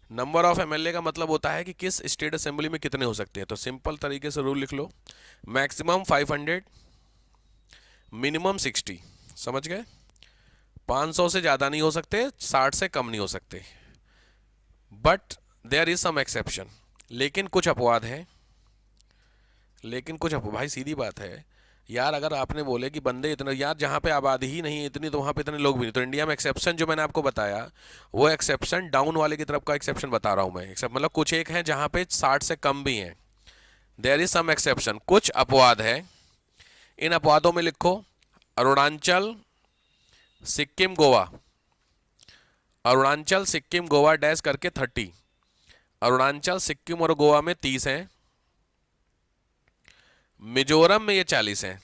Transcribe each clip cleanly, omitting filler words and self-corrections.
Number of MLA का मतलब होता है कि किस स्टेट असेंबली में कितने हो सकते हैं। तो सिंपल तरीके से रूल लिख लो, मैक्सिमम 500, मिनिमम 60। समझ गए? 500 से ज़्यादा नहीं हो सकते, 60 से कम नहीं हो सकते। But there is some exception, लेकिन कुछ अपवाद हैं। भाई सीधी बात है यार, अगर आपने बोले कि बंदे इतने, यार जहाँ पे आबादी ही नहीं है इतनी, तो वहाँ पे इतने लोग भी नहीं। तो इंडिया में एक्सेप्शन जो मैंने आपको बताया, वो एक्सेप्शन डाउन वाले की तरफ का एक्सेप्शन बता रहा हूँ मैं। एक्सेप्ट मतलब कुछ एक हैं जहाँ पे 60 से कम भी हैं। देयर इज सम एक्सेप्शन, कुछ अपवाद है। इन अपवादों में लिखो अरुणाचल, सिक्किम, गोवा। अरुणाचल, सिक्किम, गोवा डैश करके 30। अरुणाचल, सिक्किम और गोवा में 30 हैं। मिजोरम में ये 40 हैं।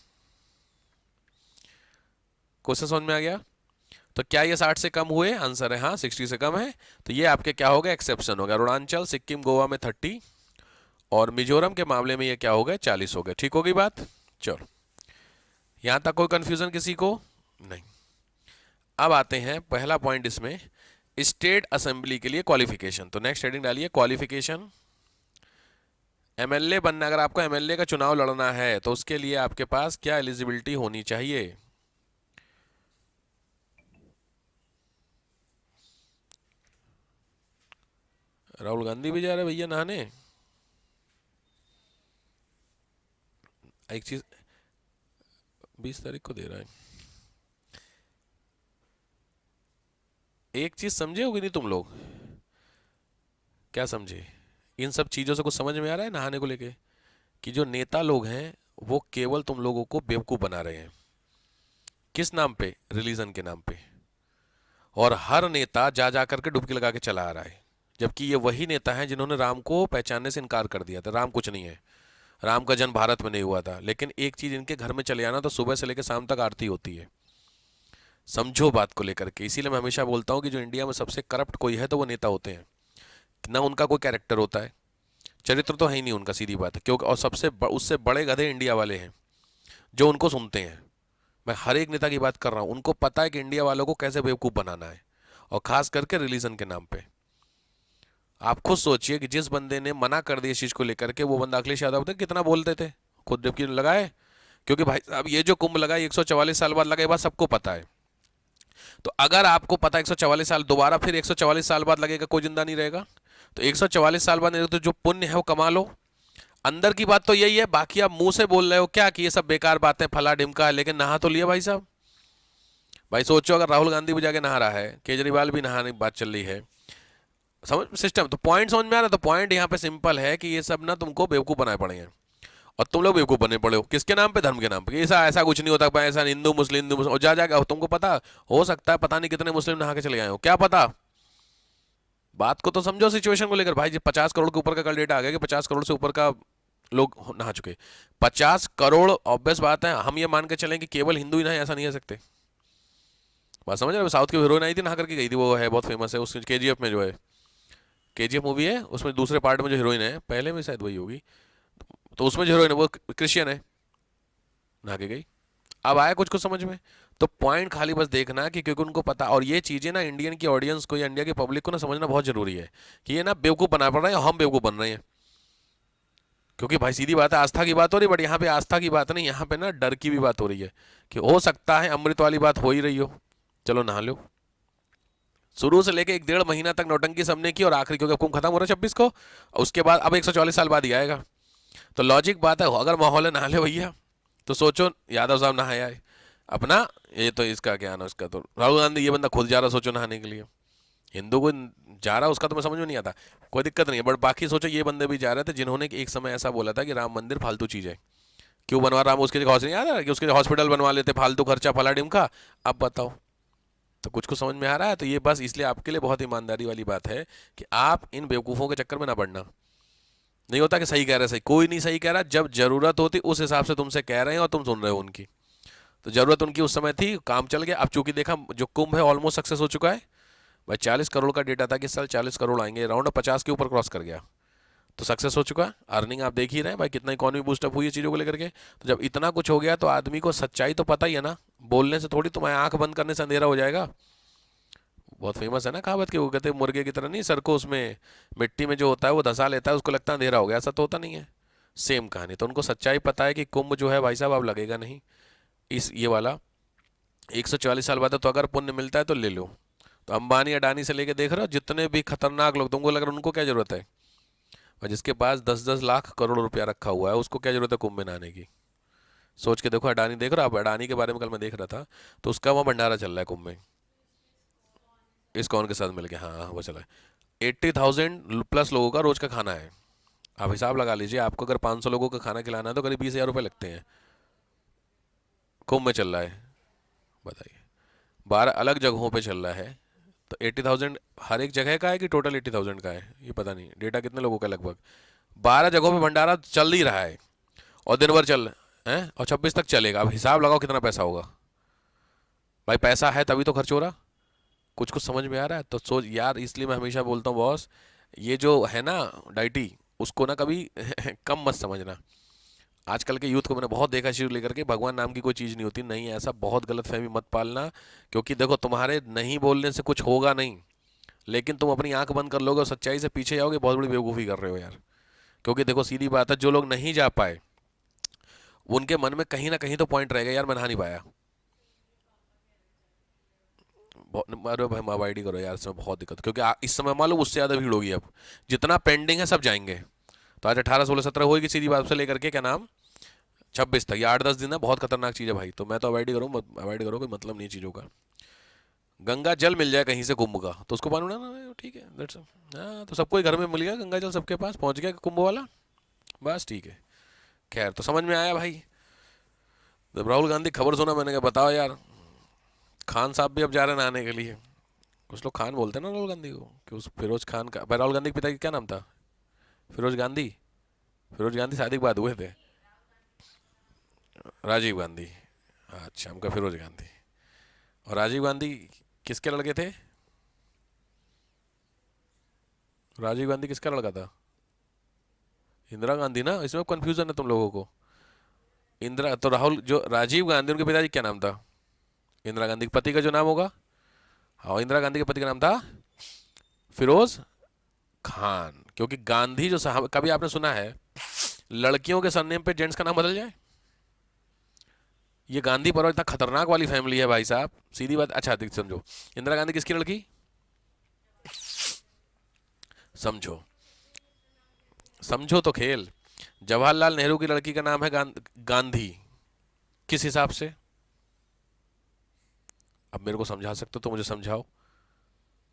क्वेश्चन समझ में आ गया? तो क्या ये 60 से कम हुए? आंसर है हाँ, 60 से कम है। तो ये आपके क्या हो गए? एक्सेप्शन हो गया। अरुणाचल, सिक्किम, गोवा में 30 और मिजोरम के मामले में ये क्या हो गए? 40 हो गए। ठीक होगी बात? चलो, यहां तक कोई कंफ्यूजन किसी को नहीं। अब आते हैं पहला पॉइंट इसमें, स्टेट असेंबली के लिए क्वालिफिकेशन। तो नेक्स्ट हेडिंग डालिए क्वालिफिकेशन। एमएलए बनना, अगर आपको एमएलए का चुनाव लड़ना है तो उसके लिए आपके पास क्या एलिजिबिलिटी होनी चाहिए? राहुल गांधी भी जा रहे भैया नहाने। एक चीज 20 तारीख को दे रहा है। एक चीज समझे होगी नहीं तुम लोग? क्या समझे? इन सब चीजों से कुछ समझ में आ रहा है नहाने को लेके? कि जो नेता लोग हैं वो केवल तुम लोगों को बेवकूफ बना रहे हैं। किस नाम पे? रिलीजन के नाम पे। और हर नेता जा जा करके डुबकी लगा के चला आ रहा है, जबकि ये वही नेता हैं जिन्होंने राम को पहचानने से इनकार कर दिया था। राम कुछ नहीं है, राम का जन्म भारत में नहीं हुआ था। लेकिन एक चीज, इनके घर में चले आना तो सुबह से लेकर शाम तक आरती होती है। समझो बात को लेकर के। इसीलिए मैं हमेशा बोलता हूँ कि जो इंडिया में सबसे करप्ट कोई है तो वो नेता होते हैं। ना उनका कोई कैरेक्टर होता है, चरित्र तो है ही नहीं उनका, सीधी बात है। क्योंकि और उससे बड़े गधे इंडिया वाले हैं जो उनको सुनते हैं। मैं हर एक नेता की बात कर रहा हूँ, उनको पता है कि इंडिया वालों को कैसे बेवकूफ़ बनाना है, और खास करके रिलीजन के नाम पे। आप खुद सोचिए कि जिस बंदे ने मना कर दिया इस चीज़ को लेकर के, वो बंदा अखिलेश यादव थे, कितना बोलते थे खुद जबकि लगाए। क्योंकि भाई साहब ये जो कुंभ लगा 144 साल बाद लगा, ये बात सबको पता है। तो अगर आपको पता है 144 साल, दोबारा फिर 144 साल बाद लगेगा, कोई जिंदा नहीं रहेगा। तो 144 साल बाद नहीं, तो जो पुण्य है वो कमा लो। अंदर की बात तो यही है, बाकी आप मुंह से बोल रहे हो क्या कि ये सब बेकार बातें, फला ढिमका है, लेकिन नहा तो लिया भाई साहब। भाई सोचो, अगर राहुल गांधी भी जाके नहा रहा है, केजरीवाल भी नहाने की बात चल रही है, समझ सिस्टम तो पॉइंट समझ में आ रहा है? तो पॉइंट यहाँ पे सिंपल है कि ये सब ना तुमको बेवकूफ़ बनाए पड़े हैं, और तुम लोग बेवकूफ़ बने पड़े हो। किसके नाम पे? धर्म के नाम पे। ऐसा ऐसा कुछ नहीं होता भाई, ऐसा हिंदू मुस्लिम, हिंदू मुस्लिम, और जा जाएगा तुमको पता हो सकता है पता नहीं कितने मुस्लिम नहा के चले गए हो, क्या पता। बात को तो समझो, सिचुएशन को लेकर। भाई जी 50 करोड़ के ऊपर का कल डेटा आ गया कि 50 करोड़ से ऊपर का लोग नहा चुके। 50 करोड़, ऑब्वियस बात है। हम ये मान के चलें कि केवल हिंदू ही नहाए, ऐसा नहीं है सकते। बात समझ रहे हो? साउथ की हीरोइन आई थी, नहा करके गई थी, वो है बहुत फेमस है, उस केजीएफ में जो है, केजीएफ मूवी है, उसमें दूसरे पार्ट में जो हीरोइन है, पहले में शायद वही होगी, तो उसमें जो हीरोइन है वो क्रिश्चियन है, नहा के गई। अब आया कुछ कुछ समझ में? तो पॉइंट खाली बस देखना कि क्योंकि उनको पता, और ये चीज़ें ना इंडियन की ऑडियंस को या इंडिया की पब्लिक को ना समझना बहुत जरूरी है कि ये ना बेवकूफ़ बना पड़ रहा है, हम बेवकूफ़ बन रहे हैं। क्योंकि भाई सीधी बात है, आस्था की बात हो रही है, बट यहाँ पे आस्था की बात नहीं, यहाँ पे ना डर की भी बात हो रही है कि हो सकता है अमृत वाली बात हो ही रही हो। चलो नहा लो। शुरू से लेके 1 डेढ़ महीना तक नौटंकी सबने की, और आखिरी, क्योंकि हुक्म खत्म हो रहा है 26 को, उसके बाद अब 144 साल बाद ही आएगा। तो लॉजिक बात है, अगर माहौल है नहा ले भैया। तो सोचो यादव साहब नहाया है अपना, ये तो इसका क्या ना, उसका तो राहुल गांधी, ये बंदा खुद जा रहा, सोचो नहाने के लिए। हिंदू को जा रहा, उसका तो मैं समझ में नहीं आता, कोई दिक्कत नहीं है। बट बाकी सोचो, ये बंदे भी जा रहे थे जिन्होंने एक समय ऐसा बोला था कि राम मंदिर फालतू चीज़ है, क्यों बनवा रहा हूँ, उसके जगह हॉस्पिटल, याद है कि उसके हॉस्पिटल बनवा लेते, फालतू खर्चा, फला डिमका। अब बताओ, तो कुछ कुछ समझ में आ रहा है? तो ये बस इसलिए आपके लिए बहुत ईमानदारी वाली बात है कि आप इन बेवकूफ़ों के चक्कर में ना पड़ना। नहीं होता कि सही कह रहे, सही कोई नहीं सही कह रहा, जब जरूरत होती उस हिसाब से तुमसे कह रहे हैं और तुम सुन रहे हो उनकी। तो जरूरत उनकी उस समय थी, काम चल गया। अब चूंकि देखा जो कुंभ है ऑलमोस्ट सक्सेस हो चुका है। भाई 40 करोड़ का डेटा था कि इस साल 40 करोड़ आएंगे, राउंड 50 के ऊपर क्रॉस कर गया, तो सक्सेस हो चुका है। अर्निंग आप देख ही रहे हैं भाई, कितना इकॉनमी बूस्टअप हुई है चीज़ों को लेकर के। तो जब इतना कुछ हो गया तो आदमी को सच्चाई तो पता ही है ना, बोलने से थोड़ी तुम्हारी आंख बंद करने से अंधेरा हो जाएगा। बहुत फेमस है ना कहावत की, वो कहते हैं मुर्गे की तरह नहीं सर को उसमें मिट्टी में जो होता है वो धंसा लेता है, उसको लगता है अंधेरा हो गया, ऐसा तो होता नहीं है। सेम कहानी, तो उनको सच्चाई पता है कि कुंभ जो है भाई साहब अब लगेगा नहीं, इस ये वाला 144 साल बाद है, तो अगर पुण्य मिलता है तो ले लो। तो अंबानी अडानी से लेके देख रहे हो जितने भी खतरनाक लोग, तुमको लग रहा है उनको क्या जरूरत है, और जिसके पास 10-10 लाख करोड़ रुपया रखा हुआ है उसको क्या जरूरत है कुंभ में नहाने की। सोच के देखो, अडानी देख रहे हो आप, अडानी के बारे में कल मैं देख रहा था, तो उसका वहाँ भंडारा चल रहा है कुंभ में, इस्कॉन के साथ मिलके, हाँ वो चला है। 80,000 प्लस लोगों का रोज का खाना है। आप हिसाब लगा लीजिए, आपको अगर 500 लोगों का खाना खिलाना है तो करीब 20,000 रुपये लगते हैं। कुंभ में चल रहा है, बताइए, 12 अलग जगहों पे चल रहा है। तो 80,000 हर एक जगह का है कि टोटल 80,000 का है ये पता नहीं, डेटा कितने लोगों का, लगभग 12 जगहों पे भंडारा चल ही रहा है, और दिन भर चल है, और 26 तक चलेगा। अब हिसाब लगाओ कितना पैसा होगा भाई, पैसा है तभी तो खर्च हो रहा। कुछ कुछ समझ में आ रहा है तो सोच यार, इसलिए मैं हमेशा बोलता हूँ बॉस, ये जो है ना डाइटी, उसको ना कभी कम मत समझना। आजकल के यूथ को मैंने बहुत देखा शुरू लेकर के, भगवान नाम की कोई चीज़ नहीं होती, नहीं है ऐसा, बहुत गलत फहमी मत पालना। क्योंकि देखो तुम्हारे नहीं बोलने से कुछ होगा नहीं, लेकिन तुम अपनी आंख बंद कर लोगे और सच्चाई से पीछे जाओगे, बहुत बड़ी बेवकूफ़ी कर रहे हो यार। क्योंकि देखो सीधी बात है, जो लोग नहीं जा पाए उनके मन में कहीं ना कहीं तो पॉइंट रहेगा यार, मैं नहा नहीं पाया। अरे भाई अवॉइड ही करो यार, इसमें बहुत दिक्कत, क्योंकि इस समय मालूम उससे ज़्यादा भीड़ होगी अब, जितना पेंडिंग है सब जाएंगे। तो आज 18, 16, 17 होगी सीधी बात से लेकर के क्या नाम 26 तक, या 8-10 दिन है, बहुत खतरनाक चीज़ है भाई, तो मैं तो अवॉइड ही करूँ, अवॉइड करो, कोई मतलब नहीं है चीज़ों का। गंगा जल मिल जाए कहीं से कुंभ का तो उसको पानी उड़ाना, ठीक है, दैट्स, हाँ तो सबको ही घर में मिल गया गंगा जल, सबके पास पहुंच गया कुंभ वाला, बस ठीक है। खैर तो समझ में आया भाई। जब राहुल गांधी खबर सुना मैंने कहा बताओ यार, खान साहब भी अब जा रहे हैं नहाने के लिए। कुछ लोग खान बोलते हैं ना राहुल गांधी को, कि उस फिरोज खान का, भाई राहुल गांधी के पिता का क्या नाम था, फिरोज गांधी। फिरोज गांधी शादी के बाद हुए थे, राजीव गांधी, अच्छा उनका फिरोज गांधी। और राजीव गांधी किसके लड़के थे, राजीव गांधी किसका लड़का था, इंदिरा गांधी ना, इसमें कंफ्यूजन है तुम लोगों को। इंदिरा तो राहुल, जो राजीव गांधी उनके पिताजी क्या नाम था, इंदिरा गांधी के पति का जो नाम होगा, हाँ इंदिरा गांधी के पति का नाम था फिरोज खान। क्योंकि गांधी जो साहब, कभी आपने सुना है लड़कियों के सरनेम पे जेंट्स का नाम बदल जाए, ये गांधी परिवार इतना खतरनाक वाली फैमिली है भाई साहब, सीधी बात। अच्छा देख समझो, इंदिरा गांधी किसकी लड़की, समझो, समझो तो खेल, जवाहरलाल नेहरू की लड़की का नाम है गांधी, किस हिसाब से, अब मेरे को समझा सकते हो तो मुझे समझाओ।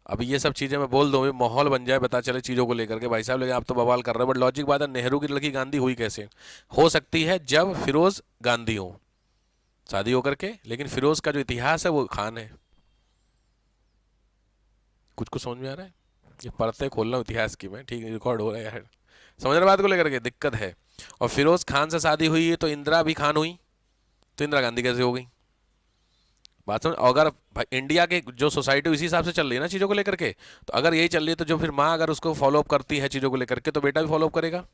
अभी ये सब चीजें मैं बोल दूं, माहौल बन जाए पता चले चीजों को लेकर के भाई साहब, लेकिन आप तो बवाल कर रहे हो, बट लॉजिक बात है, नेहरू की लड़की गांधी हुई कैसे, हो सकती है जब फिरोज गांधी हो शादी होकर के, लेकिन फिरोज का जो इतिहास है वो खान है। कुछ कुछ समझ में आ रहा है, ये पढ़ते खोल रहा हूँ इतिहास की मैं, ठीक रिकॉर्ड हो रहा है यार, समझ रहे बात को लेकर के दिक्कत है। और फिरोज खान से शादी हुई है तो इंदिरा भी खान हुई, तो इंदिरा गांधी कैसे हो गई, बात समझ। अगर भाई इंडिया के जो सोसाइटी इसी हिसाब से चल रही है ना चीज़ों को लेकर के, तो अगर यही चल रही है तो जो फिर माँ अगर उसको फॉलोअप करती है चीज़ों को लेकर के, तो बेटा भी फॉलोअप करेगा।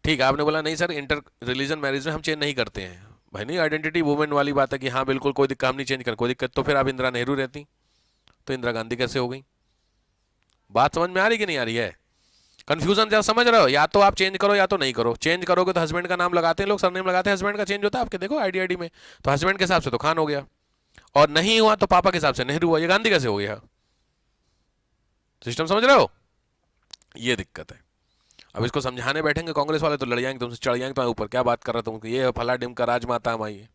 ठीक है, आपने बोला नहीं सर इंटर रिलीजन मैरिज में हम चेंज नहीं करते हैं, भाई नहीं, आइडेंटिटी वुमेन वाली बात है कि हाँ बिल्कुल कोई दिक्कत, हम नहीं चेंज कर, कोई दिक्कत, तो फिर आप इंदिरा नेहरू रहती, तो इंदिरा गांधी कैसे हो गई। बात समझ में आ रही कि नहीं आ रही है, कंफ्यूजन जब समझ रहे हो, या तो आप चेंज करो या तो नहीं करो। चेंज करोगे तो हस्बैंड का नाम लगाते हैं लोग, सरनेम लगाते हैं, हस्बैंड का चेंज होता है आपके, देखो आईडी आईडी में, तो हस्बैंड के हिसाब से तो खान हो गया, और नहीं हुआ तो पापा के हिसाब से नेहरू हुआ, ये गांधी कैसे हो गया, सिस्टम समझ रहे हो, ये दिक्कत है। अब इसको समझाने बैठेंगे कांग्रेस वाले तो लड़ जाएंगे तुमसे, चढ़ जाएंगे तुम्हारे ऊपर, क्या बात कर रहा तुम, ये फला डिम का राजमाता हमारी है।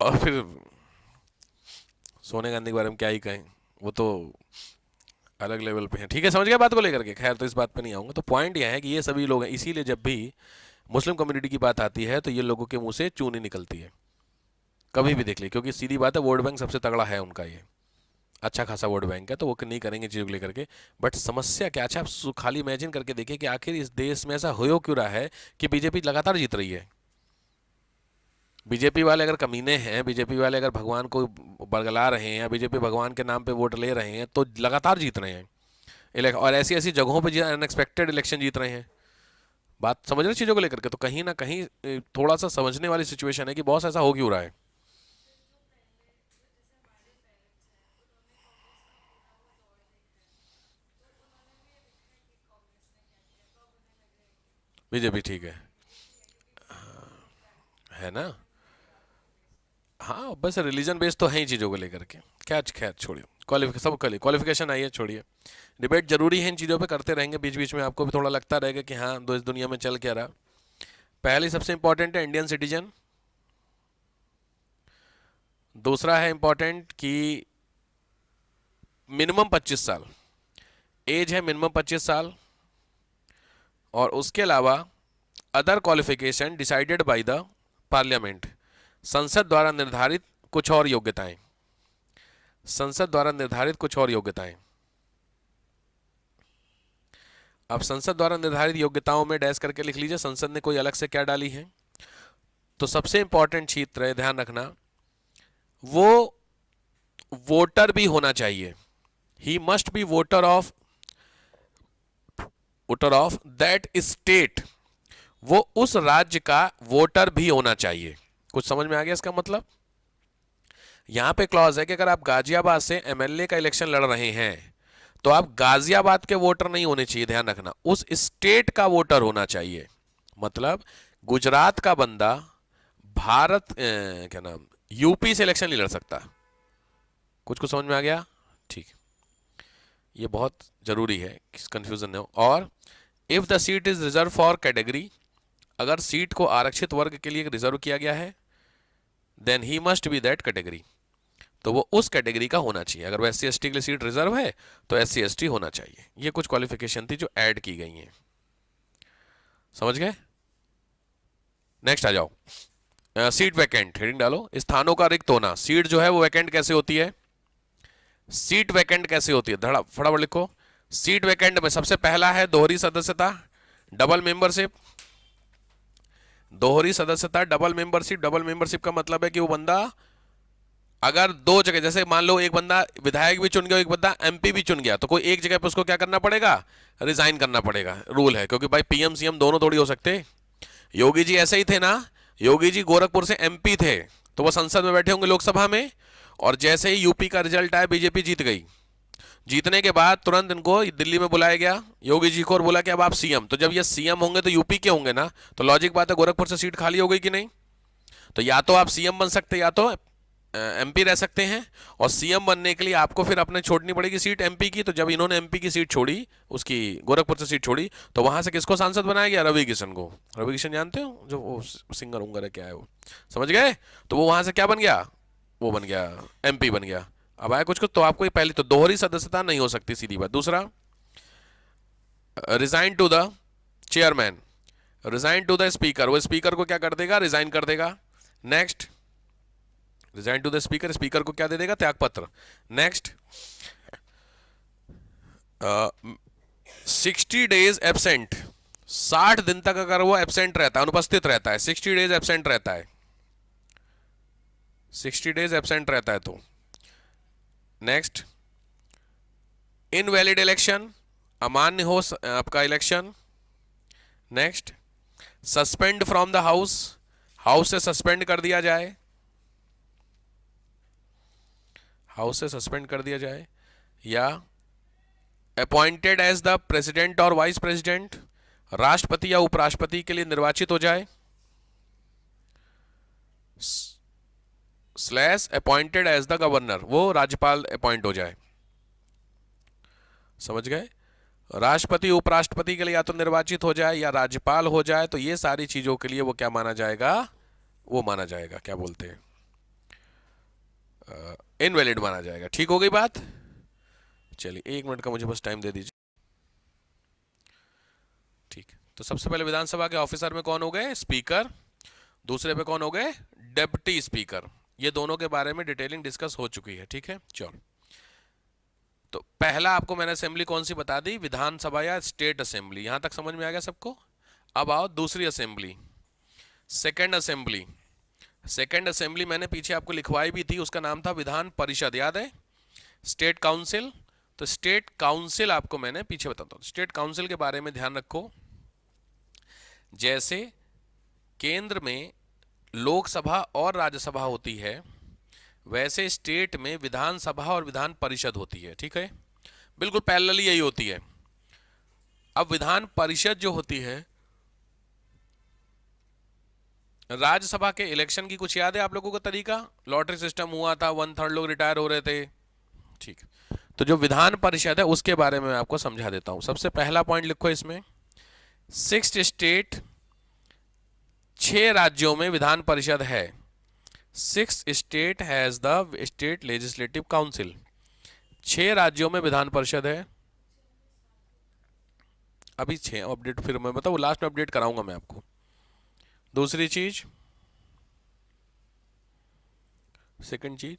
और फिर सोनिया गांधी के बारे में क्या ही कहें, वो तो अलग लेवल पे है, ठीक है समझ गया बात को लेकर के, खैर तो इस बात पे नहीं आऊंगा। तो पॉइंट यह है कि ये सभी लोग हैं, इसीलिए जब भी मुस्लिम कम्युनिटी की बात आती है तो ये लोगों के मुंह से चूनी निकलती है, कभी भी देख ली, क्योंकि सीधी बात है वोट बैंक सबसे तगड़ा है उनका, ये अच्छा खासा वोट बैंक है, तो वो नहीं करेंगे चीज़ों को लेकर के। बट समस्या क्या, अच्छा आप खाली इमेजिन करके देखिए कि आखिर इस देश में ऐसा हो क्यों रहा है कि बीजेपी लगातार जीत रही है। बीजेपी वाले अगर कमीने हैं, बीजेपी वाले अगर भगवान को बरगला रहे हैं, या बीजेपी भगवान के नाम पे वोट ले रहे हैं, तो लगातार जीत रहे हैं और ऐसी ऐसी जगहों पे अनएक्सपेक्टेड इलेक्शन जीत रहे हैं। बात समझ रहे चीज़ों को लेकर के, तो कहीं ना कहीं थोड़ा सा समझने वाली सिचुएशन है कि बॉस ऐसा हो क्यों रहा है। बीजेपी ठीक है ना। हाँ बस रिलीजन बेस्ड तो है ही चीज़ों को लेकर के। क्या खैर छोड़िए, सब क्वालिफिकेशन आई है, छोड़िए। डिबेट जरूरी है, इन चीज़ों पे करते रहेंगे बीच बीच में, आपको भी थोड़ा लगता रहेगा कि हाँ इस दुनिया में चल क्या रहा। पहली सबसे इंपॉर्टेंट है इंडियन सिटीजन। दूसरा है इंपॉर्टेंट कि मिनिमम 25 साल एज है, मिनिमम 25 साल। और उसके अलावा other qualification decided by the parliament, संसद द्वारा निर्धारित कुछ और योग्यताएं, संसद द्वारा निर्धारित कुछ और योग्यताएं। अब संसद द्वारा निर्धारित योग्यताओं में डैश करके लिख लीजिए संसद ने कोई अलग से क्या डाली है। तो सबसे इंपॉर्टेंट चीज है, ध्यान रखना, वो वोटर भी होना चाहिए। ही must B voter of that state, वो उस राज्य का वोटर भी होना चाहिए। कुछ समझ में आ गया इसका मतलब? यहां पे क्लॉज है कि अगर आप गाजियाबाद से एमएलए का इलेक्शन लड़ रहे हैं तो आप गाजियाबाद के वोटर नहीं होने चाहिए, ध्यान रखना, उस स्टेट का वोटर होना चाहिए। मतलब गुजरात का बंदा क्या नाम यूपी से इलेक्शन नहीं लड़ सकता। कुछ कुछ समझ में आ गया? ठीक, ये बहुत जरूरी है, कंफ्यूजन न हो। और if the seat is reserve for category, अगर सीट को आरक्षित वर्ग के लिए रिजर्व किया गया है, then he must be that category, तो वो उस कैटेगरी का होना चाहिए। अगर वो SC ST के लिए सीट रिजर्व है तो SC ST होना चाहिए। ये कुछ क्वालिफिकेशन थी जो ऐड की गई हैं, समझ गए? नेक्स्ट आ जाओ। सीट वैकेंट, हेडिंग डालो, स्थानों का रिक्त होना। सीट जो है वो वैकेंट कैसे होती है? सीट वैकेंट कैसे होती है, धड़ा फटाफट लिखो। सीट वैकेंट में सबसे पहला है दोहरी सदस्यता, डबल मेंबरशिप। दोहरी सदस्यता, डबल मेंबरशिप। डबल मेंबरशिप का मतलब है कि वो बंदा अगर दो जगह, जैसे मान लो एक बंदा विधायक भी चुन गया, एक बंदा MP भी चुन गया, तो कोई एक जगह पे उसको क्या करना पड़ेगा? रिजाइन करना पड़ेगा, रूल है। क्योंकि भाई PM CM दोनों थोड़ी हो सकते। योगी जी ऐसे ही थे ना, योगी जी गोरखपुर से MP थे, तो वो संसद में बैठे होंगे लोकसभा में, और जैसे ही यूपी का रिजल्ट आया बीजेपी जीत गई, जीतने के बाद तुरंत इनको दिल्ली में बुलाया गया योगी जी को और बोला कि अब आप CM। तो जब ये CM होंगे तो यूपी के होंगे ना, तो लॉजिक बात है गोरखपुर से सीट खाली हो गई कि नहीं? तो या तो आप CM बन सकते या तो MP रह सकते हैं। और CM बनने के लिए आपको फिर अपने छोड़नी पड़ेगी सीट MP की। तो जब इन्होंने MP की सीट छोड़ी, उसकी गोरखपुर से सीट छोड़ी, तो वहां से किसको सांसद बनाया गया? रवि किशन को। रवि किशन जानते हो, जो वो सिंगर उंगर है, क्या है वो, समझ गए? तो वो वहां से क्या बन गया? वो बन गया MP बन गया। अब आया कुछ कुछ, तो आपको ये पहली तो दोहरी सदस्यता नहीं हो सकती, सीधी बात। दूसरा, resign to the chairman, resign to the speaker, वो स्पीकर को क्या कर देगा? रिजाइन कर देगा। Next, resign to the speaker, speaker को क्या दे देगा? त्यागपत्र। नेक्स्ट, 60 डेज एबसेंट, 60 दिन तक अगर वो एबसेंट रहता है, अनुपस्थित रहता है, 60 डेज एबसेंट रहता है, 60 डेज एबसेंट रहता है तो। नेक्स्ट, इनवैलिड इलेक्शन, अमान्य हो आपका election. Next, suspend from the house, house से सस्पेंड कर दिया जाए, हाउस से सस्पेंड कर दिया जाए। या अपॉइंटेड एज द प्रेसिडेंट और वाइस प्रेसिडेंट, राष्ट्रपति या उपराष्ट्रपति के लिए निर्वाचित हो जाए, slash appointed as the governor, वो राज्यपाल अपॉइंट हो जाए। समझ गए? राष्ट्रपति उपराष्ट्रपति के लिए या तो निर्वाचित हो जाए या राज्यपाल हो जाए, तो ये सारी चीजों के लिए वो क्या माना जाएगा? वो माना जाएगा, क्या बोलते हैं, इनवैलिड माना जाएगा। ठीक हो गई बात? चलिए 1 मिनट का मुझे बस टाइम दे दीजिए। ठीक, तो सबसे पहले विधानसभा के ऑफिसर में कौन हो गए? स्पीकर। दूसरे पे कौन हो गए? Deputy speaker. ये दोनों के बारे में डिटेलिंग डिस्कस हो चुकी है, ठीक है। चलो, तो पहला आपको मैंने असेंबली कौन सी बता दी? विधानसभा या स्टेट असेंबली। यहां तक समझ में आ गया सबको? अब आओ दूसरी assembly, second assembly. Second assembly मैंने पीछे आपको लिखवाई भी थी, उसका नाम था विधान परिषद, याद है? State council. तो स्टेट काउंसिल आपको मैंने पीछे बताता हूं। स्टेट काउंसिल के बारे में ध्यान रखो, जैसे केंद्र में लोकसभा और राज्यसभा होती है, वैसे स्टेट में विधानसभा और विधान परिषद होती है, ठीक है? बिल्कुल पैरेलली यही होती है। अब विधान परिषद जो होती है राज्यसभा के इलेक्शन की कुछ याद है आप लोगों को तरीका? लॉटरी सिस्टम हुआ था, 1/3 लोग रिटायर हो रहे थे। ठीक। तो जो विधान परिषद है उसके बारे में मैं आपको समझा देता हूं। सबसे पहला पॉइंट लिखो इसमें, 6 स्टेट, 6 राज्यों में विधान परिषद है। 6 state has the state legislative council. 6 राज्यों में विधान परिषद है। अभी 6 अपडेट, फिर मैं बताऊँ लास्ट में अपडेट कराऊंगा मैं आपको। दूसरी चीज, सेकंड चीज,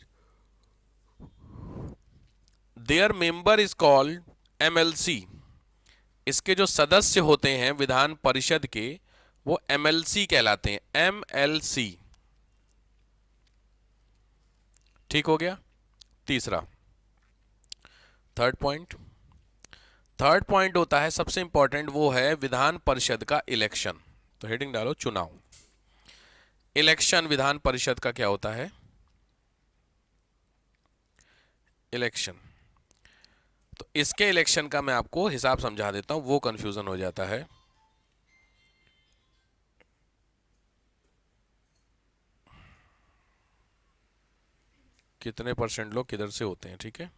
there member is called MLC. इसके जो सदस्य होते हैं विधान परिषद के, वो एमएलसी कहलाते हैं, एमएलसी। ठीक हो गया। तीसरा, थर्ड पॉइंट, थर्ड पॉइंट होता है सबसे इंपॉर्टेंट, वो है विधान परिषद का इलेक्शन। तो हेडिंग डालो चुनाव। इलेक्शन विधान परिषद का क्या होता है? इलेक्शन। तो इसके इलेक्शन का मैं आपको हिसाब समझा देता हूं, वो कंफ्यूजन हो जाता है। कितने परसेंट लोग किधर से होते हैं, ठीक है।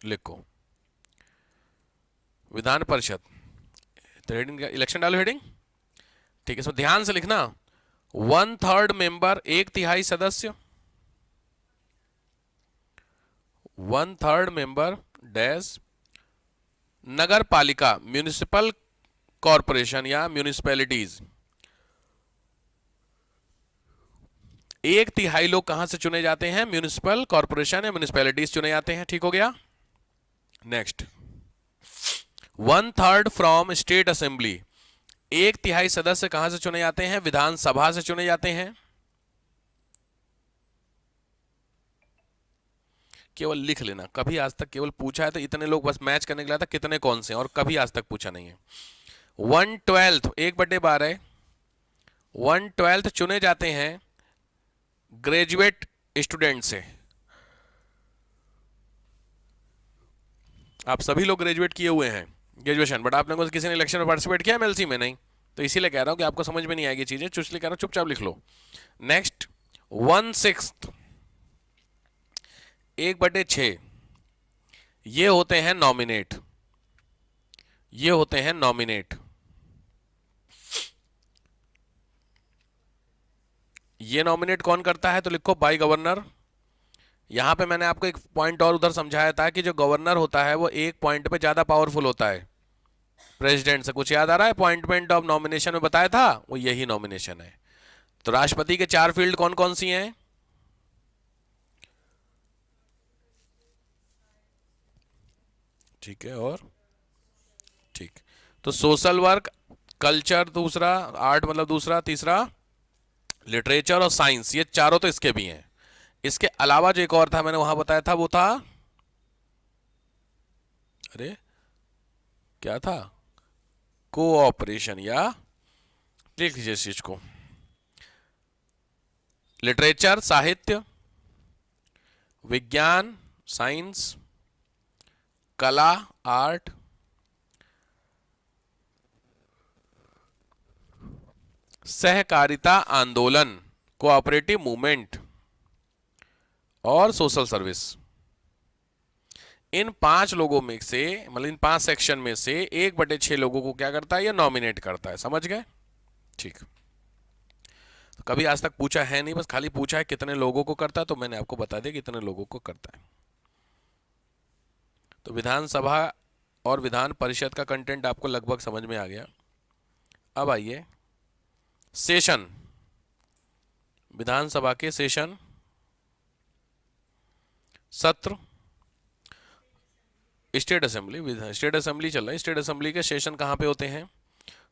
लिखो विधान परिषद, तो हेडिंग इलेक्शन डालो हेडिंग। ठीक है, इसमें ध्यान से लिखना, 1/3 मेंबर, 1/3 सदस्य, 1/3 मेंबर डैश नगर पालिका, म्यूनिसिपल कॉरपोरेशन या म्यूनिसिपैलिटीज। 1/3 लोग कहां से चुने जाते हैं? म्यूनिसिपल कॉरपोरेशन या म्यूनिसिपैलिटीज चुने जाते हैं। ठीक हो गया। Next, 1/3 from state assembly. 1/3 सदस्य कहां से चुने जाते हैं? विधानसभा से चुने जाते हैं। केवल लिख लेना, कभी आज तक केवल पूछा है तो इतने लोग बस मैच करने के लिए था कितने कौन से, और कभी आज तक पूछा नहीं है। 1/12, 1/12, 1/12 चुने जाते हैं ग्रेजुएट स्टूडेंट से। आप सभी लोग ग्रेजुएट किए हुए हैं, ग्रेजुएशन, बट आप लोगों से किसी ने इलेक्शन में पार्टिसिपेट किया एमएलसी में? नहीं। तो इसीलिए कह रहा हूं कि आपको समझ में नहीं आएगी चीजें, चुस्ली कह रहा हूं, चुपचाप लिख लो। नेक्स्ट, 1/6, 1/6, ये होते हैं नॉमिनेट, ये होते हैं नॉमिनेट। ये नॉमिनेट कौन करता है? तो लिखो बाय गवर्नर। यहां पे मैंने आपको एक पॉइंट और उधर समझाया था कि जो गवर्नर होता है वो एक पॉइंट पे ज्यादा पावरफुल होता है प्रेसिडेंट से। कुछ याद आ रहा है? अपॉइंटमेंट ऑफ नॉमिनेशन में बताया था, वो यही नॉमिनेशन है। तो राष्ट्रपति के 4 फील्ड कौन कौन सी हैं? ठीक है, और ठीक, तो सोशल वर्क, कल्चर दूसरा, आर्ट मतलब दूसरा, तीसरा लिटरेचर और साइंस, ये चारों तो इसके भी हैं। इसके अलावा जो एक और था मैंने वहां बताया था, वो था, अरे क्या था, कोऑपरेशन, या लिख लीजिए इस चीज को, लिटरेचर साहित्य, विज्ञान साइंस, कला आर्ट, सहकारिता आंदोलन कोऑपरेटिव मूवमेंट, और सोशल सर्विस। इन 5 लोगों में से, मतलब इन 5 सेक्शन में से 1/6 लोगों को क्या करता है? ये नॉमिनेट करता है। समझ गए? ठीक। तो कभी आज तक पूछा है नहीं, बस खाली पूछा है कितने लोगों को करता है, तो मैंने आपको बता दिया कितने लोगों को करता है। तो विधानसभा और विधान परिषद का कंटेंट आपको लगभग समझ में आ गया। अब आइए सेशन, विधानसभा के सेशन, सत्र, स्टेट असेंबली, स्टेट असेंबली चल रहा है, स्टेट असेंबली के सेशन कहाँ पे होते हैं?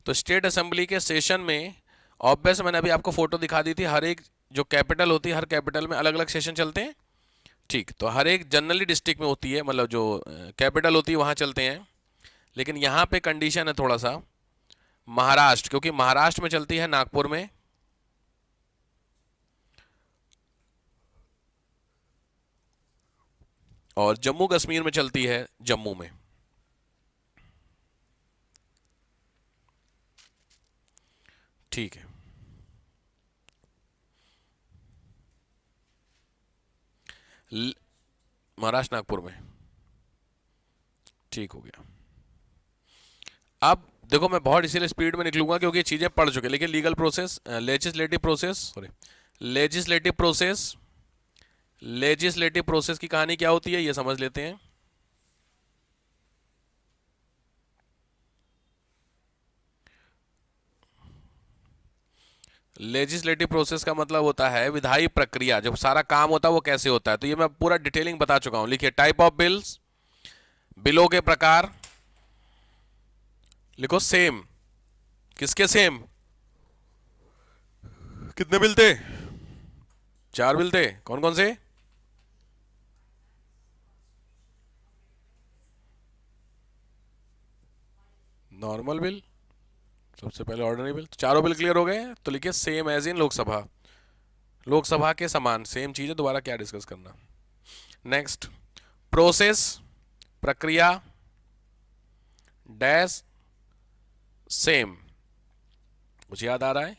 तो स्टेट असेंबली के सेशन में ऑब्वियस, मैंने अभी आपको फोटो दिखा दी थी, हर एक जो कैपिटल होती है, हर कैपिटल में अलग अलग सेशन चलते हैं। ठीक, तो हर एक जनरली डिस्ट्रिक्ट में होती है, मतलब जो कैपिटल होती है वहाँ चलते हैं। लेकिन यहाँ पे कंडीशन है थोड़ा सा, महाराष्ट्र, क्योंकि महाराष्ट्र में चलती है नागपुर में, और जम्मू कश्मीर में चलती है जम्मू में। ठीक है। महाराष्ट्र नागपुर में। ठीक हो गया। अब देखो मैं बहुत इसीलिए स्पीड में निकलूंगा क्योंकि ये चीजें पढ़ चुके, लेकिन legal process, legislative process, sorry, legislative process, legislative process की कहानी क्या होती है ये समझ लेते हैं। लेजिस्लेटिव प्रोसेस का मतलब होता है विधायी प्रक्रिया, जब सारा काम होता है वो कैसे होता है। तो ये मैं पूरा डिटेलिंग बता चुका हूं। लिखिए टाइप ऑफ बिल्स, बिलों के प्रकार, लिखो सेम, किसके सेम, कितने बिल थे, 4 बिल थे, कौन कौन से, नॉर्मल बिल, सबसे पहले ऑर्डिनरी बिल, तो चारों बिल क्लियर हो गए। तो लिखिए same as in Lok Sabha, Lok Sabha के समान सेम चीज है, दोबारा क्या डिस्कस करना। नेक्स्ट, प्रोसेस, प्रक्रिया, डैश सेम, कुछ याद आ रहा है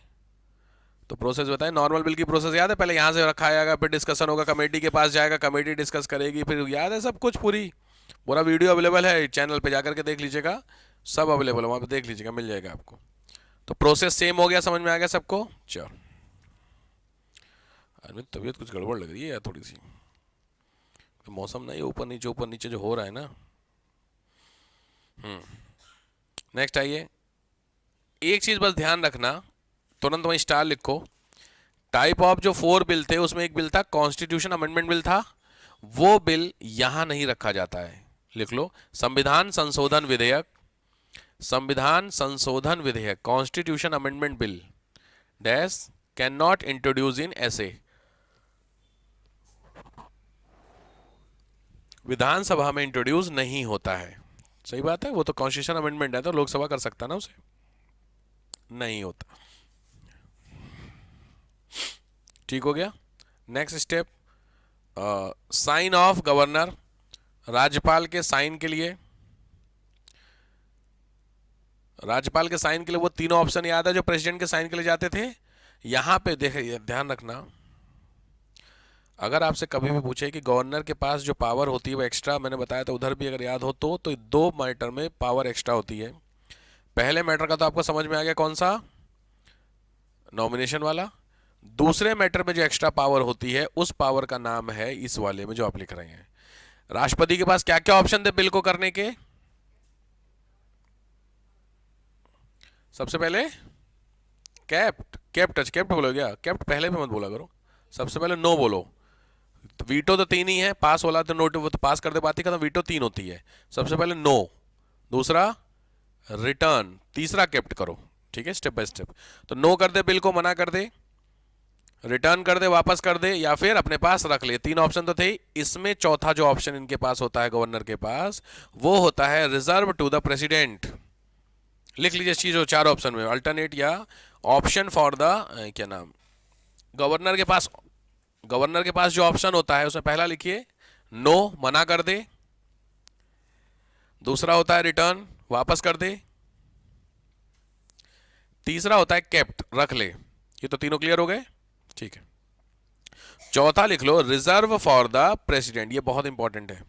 तो प्रोसेस बताएं। नॉर्मल बिल की प्रोसेस याद है, पहले यहां से रखा जाएगा, फिर डिस्कशन होगा, कमेटी के पास जाएगा, कमेटी डिस्कस करेगी, फिर याद है सब कुछ, पूरा वीडियो अवेलेबल है चैनल पे, जाकर के देख लीजिएगा, सब अवेलेबल है वहां पे, देख लीजिएगा, मिल जाएगा आपको। तो प्रोसेस सेम हो गया, समझ में आ गया सबको। चलो, मेरी तबीयत कुछ गड़बड़ लग रही है यार थोड़ी सी, मौसम नहीं, ऊपर नीचे जो हो रहा है ना। नेक्स्ट आइए, एक चीज बस ध्यान रखना, तुरंत वहीं स्टार लिखो। टाइप ऑफ जो 4 बिल थे उसमें एक बिल था कॉन्स्टिट्यूशन अमेंडमेंट बिल था, वो बिल यहां नहीं रखा जाता है। लिख लो संविधान संशोधन विधेयक, संविधान संशोधन विधेयक, constitution amendment bill dash can not introduce इन ऐसे, विधानसभा में इंट्रोड्यूस नहीं होता है। सही बात है, वो तो कॉन्स्टिट्यूशन अमेंडमेंट है तो लोकसभा कर सकता ना, उसे नहीं होता। ठीक हो गया। Next step, sign of governor, राज्यपाल के साइन के लिए, राज्यपाल के साइन के लिए वो तीनों ऑप्शन याद है जो प्रेसिडेंट के साइन के लिए जाते थे। यहां पे देखिए ध्यान रखना, अगर आपसे कभी भी पूछे कि गवर्नर के पास जो पावर होती है वो एक्स्ट्रा, मैंने बताया था उधर भी अगर याद हो तो 2 मैटर में पावर एक्स्ट्रा होती है। पहले मैटर का तो आपको समझ में आ गया कौन सा, नॉमिनेशन वाला। दूसरे मैटर में जो एक्स्ट्रा पावर होती है उस पावर का नाम है इस वाले में जो आप लिख रहे हैं। राष्ट्रपति के पास क्या क्या ऑप्शन थे बिल को करने के, सबसे पहले कैप्ट बोलो, क्या कैप्ट पहले भी मत बोला करो, सबसे पहले नो बोलो। तो वीटो तो 3 ही है, पास वाला तो नोट, वो तो पास कर दे बात ही खत्म, वीटो 3 होती है। सबसे पहले नो, दूसरा रिटर्न, तीसरा कैप्ट करो। ठीक है, स्टेप बाय स्टेप। तो नो कर दे बिल को, मना कर दे, रिटर्न कर दे, वापस कर दे, या फिर अपने पास रख ले। 3 ऑप्शन तो थे, इसमें चौथा जो ऑप्शन इनके पास होता है गवर्नर के पास, वो होता है रिजर्व टू द प्रेसिडेंट। लिख लीजिए चीज, 4 ऑप्शन में अल्टरनेट या ऑप्शन फॉर द क्या नाम, गवर्नर के पास, गवर्नर के पास जो ऑप्शन होता है उसमें पहला लिखिए नो, मना कर दे, दूसरा होता है रिटर्न, वापस कर दे, तीसरा होता है केप्ट, रख ले। ये तो तीनों क्लियर हो गए, ठीक है। चौथा लिख लो रिजर्व फॉर द प्रेसिडेंट, ये बहुत इंपॉर्टेंट है,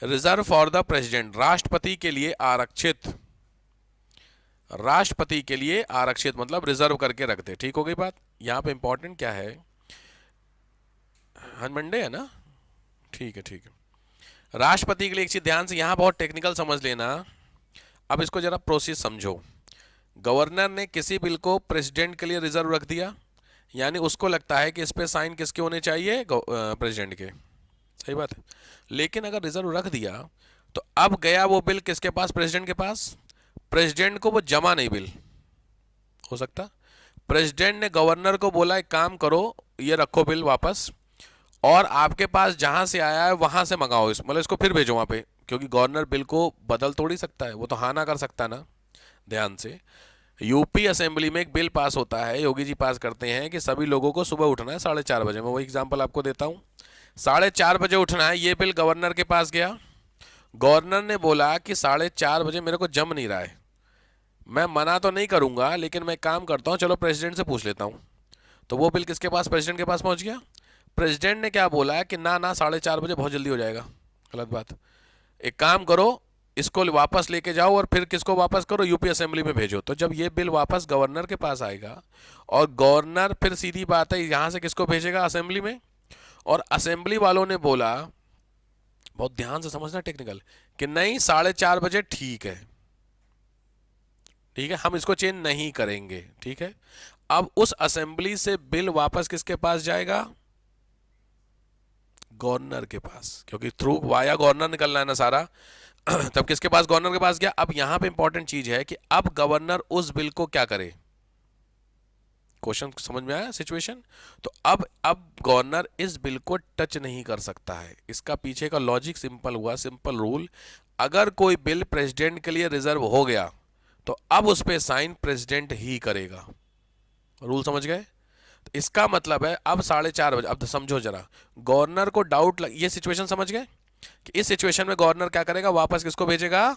रिजर्व फॉर द प्रेसिडेंट, राष्ट्रपति के लिए आरक्षित, राष्ट्रपति के लिए आरक्षित मतलब रिजर्व करके रख दे। ठीक हो गई बात। यहां पे इंपॉर्टेंट क्या है, हाँ मंडे है ना, ठीक है ठीक है। राष्ट्रपति के लिए एक चीज ध्यान से, यहां बहुत टेक्निकल समझ लेना, अब इसको जरा प्रोसेस समझो। गवर्नर ने किसी बिल को प्रेसिडेंट के लिए रिजर्व रख दिया, यानी उसको लगता है कि इस पे साइन किसके होने चाहिए, प्रेसिडेंट के, सही बात है। लेकिन अगर रिजर्व रख दिया तो अब गया वो बिल किसके पास, प्रेसिडेंट के पास, प्रेसिडेंट को वो जमा नहीं बिल हो सकता। प्रेसिडेंट ने गवर्नर को बोला एक काम करो, ये रखो बिल वापस, और आपके पास जहां से आया है वहां से मंगाओ, मतलब इसको फिर भेजो वहां पे, क्योंकि गवर्नर बिल को बदल थोड़ी सकता है, वो तो हाँ ना कर सकता ना। ध्यान से, यूपी असेंबली में एक बिल पास होता है, योगी जी पास करते हैं कि सभी लोगों को सुबह उठना है 4:30 बजे। मैं वही एग्जाम्पल आपको देता हूँ, 4:30 बजे उठना है। ये बिल गवर्नर के पास गया, गवर्नर ने बोला कि 4:30 बजे मेरे को जम नहीं रहा है, मैं मना तो नहीं करूंगा, लेकिन मैं काम करता हूँ, चलो प्रेसिडेंट से पूछ लेता हूँ। तो वो बिल किसके पास, प्रेसिडेंट के पास पहुंच गया। प्रेसिडेंट ने क्या बोला है कि ना ना 4:30 बजे बहुत जल्दी हो जाएगा। गलत बात। एक काम करो, इसको वापस लेके जाओ और फिर किसको वापस करो, यूपी असेंबली में भेजो। तो जब ये बिल वापस गवर्नर के पास आएगा और गवर्नर फिर सीधी बात है यहां से किसको भेजेगा, असेंबली में। और असेंबली वालों ने बोला, बहुत ध्यान से समझना टेक्निकल, कि नहीं 4:30 बजे ठीक है, ठीक है, हम इसको चेंज नहीं करेंगे, ठीक है। अब उस असेंबली से बिल वापस किसके पास जाएगा, गवर्नर के पास, क्योंकि थ्रू वाया गवर्नर निकलना है ना सारा। तब किसके पास, गवर्नर के पास गया। अब यहां पे इंपॉर्टेंट चीज है कि अब गवर्नर उस बिल को क्या करे। क्वेश्चन समझ में आया, सिचुएशन। तो अब गवर्नर इस बिल को टच नहीं कर सकता है। इसका पीछे का लॉजिक सिंपल हुआ, सिंपल रूल। अगर कोई बिल प्रेसिडेंट के लिए रिजर्व हो गया तो अब उस पर साइन प्रेसिडेंट ही करेगा। रूल समझ गए। तो इसका मतलब है अब 4:30 बजे, अब तो समझो जरा, गवर्नर को डाउट ये सिचुएशन समझ गए कि इस सिचुएशन में गवर्नर क्या करेगा, वापस किसको भेजेगा,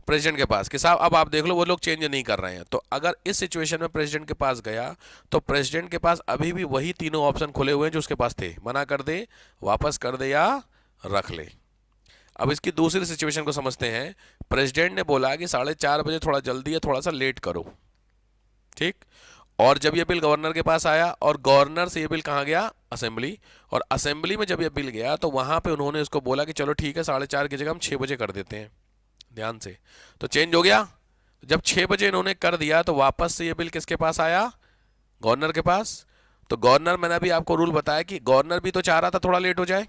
प्रेसिडेंट के पास, कि साहब अब आप देख लो वो लोग चेंज नहीं कर रहे हैं। तो अगर इस सिचुएशन में प्रेसिडेंट के पास गया तो प्रेसिडेंट के पास अभी भी वही तीनों ऑप्शन खुले हुए हैं जो उसके पास थे, मना कर दे, वापस कर दे या रख ले। अब इसकी दूसरी सिचुएशन को समझते हैं। प्रेसिडेंट ने बोला कि 4:30 बजे थोड़ा जल्दी है, थोड़ा सा लेट करो, ठीक। और जब ये बिल गवर्नर के पास आया और गवर्नर से ये बिल कहाँ गया, असेंबली। और असेंबली में जब ये बिल गया तो वहां पे उन्होंने इसको बोला कि चलो ठीक है 4:30 की जगह हम 6 बजे कर देते हैं। ध्यान से, तो चेंज हो गया। जब 6 बजे इन्होंने कर दिया तो वापस से ये बिल किसके पास आया, गवर्नर के पास। तो गवर्नर, मैंने अभी आपको रूल बताया कि गवर्नर भी तो चाह रहा था थोड़ा लेट हो जाए।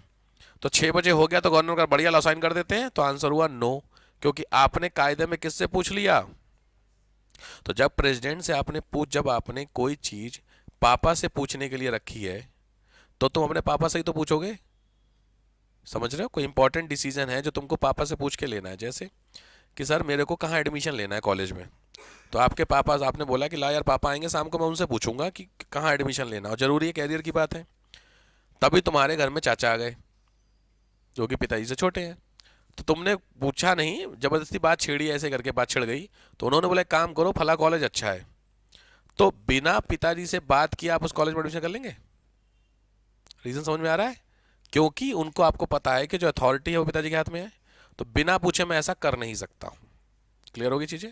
तो 6 बजे हो गया तो गवर्नर का बढ़िया लॉसाइन कर देते हैं। तो आंसर हुआ नो, क्योंकि आपने कायदे में किससे पूछ लिया। तो जब प्रेसिडेंट से आपने जब आपने कोई चीज पापा से पूछने के लिए रखी है तो तुम अपने पापा से ही तो पूछोगे। समझ रहे हो, कोई इंपॉर्टेंट डिसीजन है जो तुमको पापा से पूछ के लेना है। जैसे कि सर मेरे को कहाँ एडमिशन लेना है कॉलेज में। तो आपके पापा, आपने बोला कि ला यार पापा आएंगे शाम को, मैं उनसे पूछूंगा कि कहाँ एडमिशन लेना, और जरूरी है, कैरियर की बात है। तभी तुम्हारे घर में चाचा आ गए जो कि पिताजी से छोटे हैं। तो तुमने पूछा नहीं, जबरदस्ती बात छेड़ी, ऐसे करके बात छिड़ गई। तो उन्होंने बोला एक काम करो, फला कॉलेज अच्छा है। तो बिना पिताजी से बात किए आप उस कॉलेज में एडमिशन कर लेंगे। रीजन समझ में आ रहा है, क्योंकि उनको, आपको पता है कि जो अथॉरिटी है वो पिताजी के हाथ में है। तो बिना पूछे मैं ऐसा कर नहीं सकता हूं। क्लियर होगी चीजें।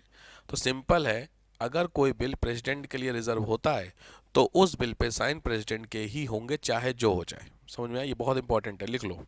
तो सिंपल है, अगर कोई बिल प्रेसिडेंट के लिए रिजर्व होता है तो उस बिल पे साइन प्रेसिडेंट के ही होंगे, चाहे जो हो जाए। समझ में आया, ये बहुत इंपॉर्टेंट है, लिख लो।